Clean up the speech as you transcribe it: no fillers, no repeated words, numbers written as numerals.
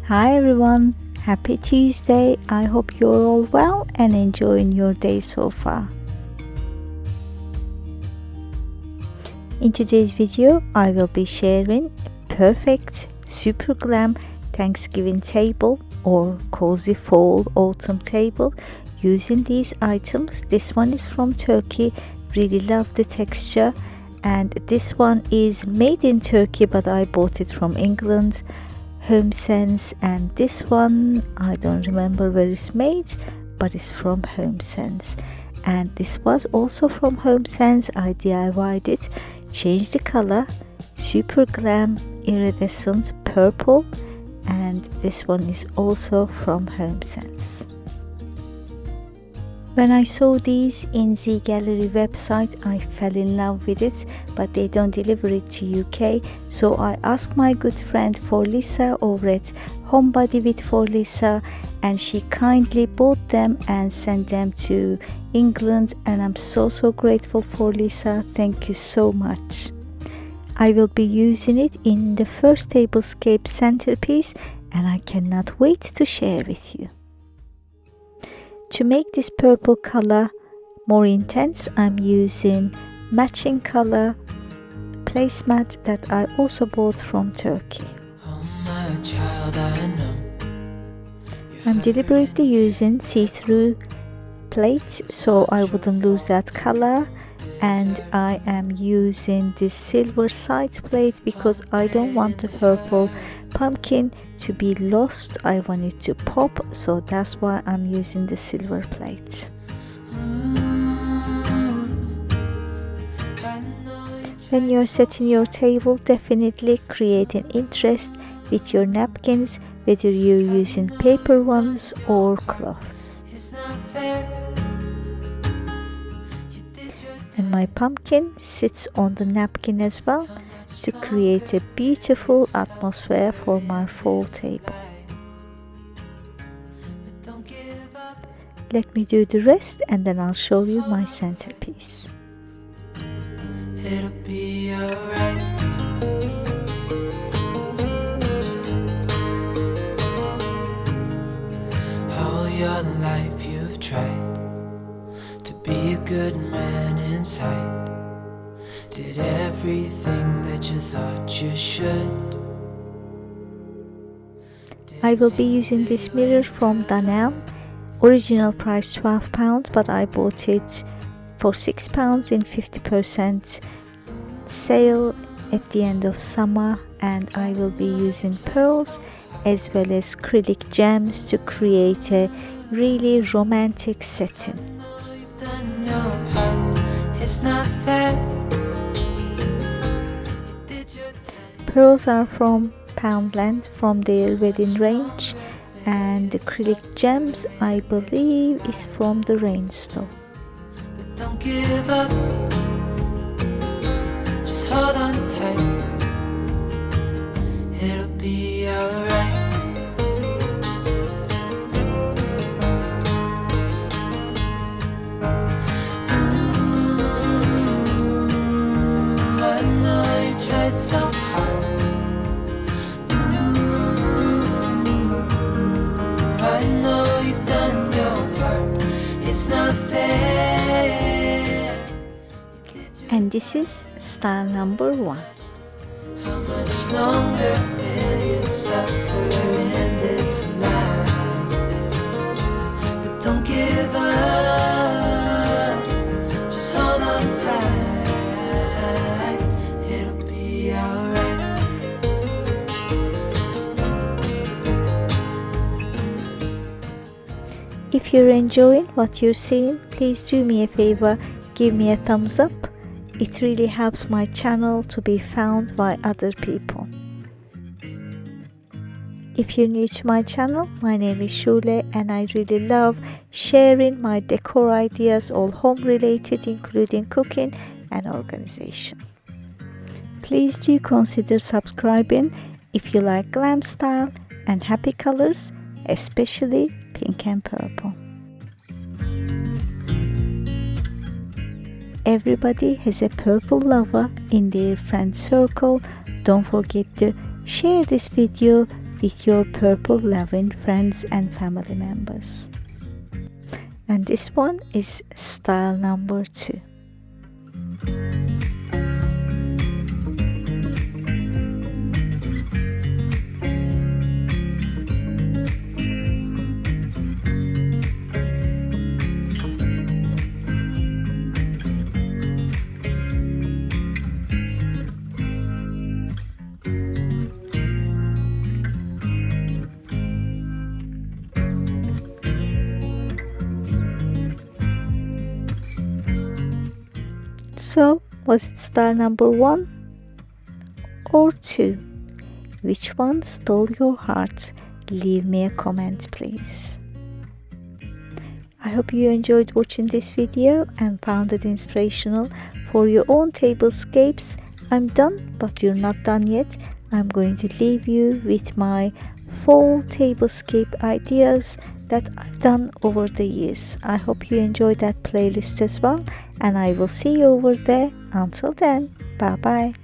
Hi everyone, happy Tuesday. I hope you're all well and enjoying your day so far. In today's video, I will be sharing a perfect super glam Thanksgiving table or cozy fall autumn table using these items. This one is from Turkey, really love the texture, and this one is made in Turkey but I bought it from England, HomeSense, and this one I don't remember where it's made but it's from HomeSense, and this was also from HomeSense. I DIY'd it, changed the color, super glam iridescent purple, and this one is also from HomeSense. When I saw these in Z Gallerie website, I fell in love with it, but they don't deliver it to UK, so I asked my good friend For Lisa over at Homebody with For Lisa, and she kindly bought them and sent them to England, and I'm so grateful for Lisa. Thank you so much. I will be using it in the first Tablescape centerpiece, and I cannot wait to share with you. To make this purple color more intense, I'm using matching color placemat that I also bought from Turkey. I'm deliberately using see-through plates so I wouldn't lose that color, and I am using this silver sides plate because I don't want the purple pumpkin to be lost. I want it to pop, so that's why I'm using the silver plate. When you're setting your table, definitely create an interest with your napkins, whether you're using paper ones or cloths. And my pumpkin sits on the napkin as well to create a beautiful atmosphere for my fall table. Let me do the rest and then I'll show you my centerpiece. It'll be alright. All your life you've tried to be a good man inside. Did everything that you thought you should. I will be using this mirror from Danelle. Original price £12, but I bought it for £6 in 50% sale at the end of summer, and I will be using pearls as well as acrylic gems to create a really romantic setting. It's not fair. Pearls are from Poundland from their wedding range, and the acrylic gems I believe is from the Rainstone. But don't give up. Just hold on tight. It'll be alright. I know you tried so hard. I know you've done your part. It's not fair. And this is style number 1. How much longer will you suffer in this life? But don't give up. Just hold on tight. It'll be alright. If you're enjoying what you're seeing, please do me a favor, give me a thumbs up. It really helps my channel to be found by other people. If you're new to my channel, my name is Shule, and I really love sharing my decor ideas, all home related, including cooking and organization. Please do consider subscribing if you like glam style and happy colors, especially pink and purple. Everybody has a purple lover in their friend circle. Don't forget to share this video with your purple loving friends and family members. And this one is style number 2. So, was it style number 1 or 2? Which one stole your heart? Leave me a comment, please. I hope you enjoyed watching this video and found it inspirational for your own tablescapes. I'm done, but you're not done yet. I'm going to leave you with my fall tablescape ideas that I've done over the years. I hope you enjoyed that playlist as well, and I will see you over there. Until then, bye bye.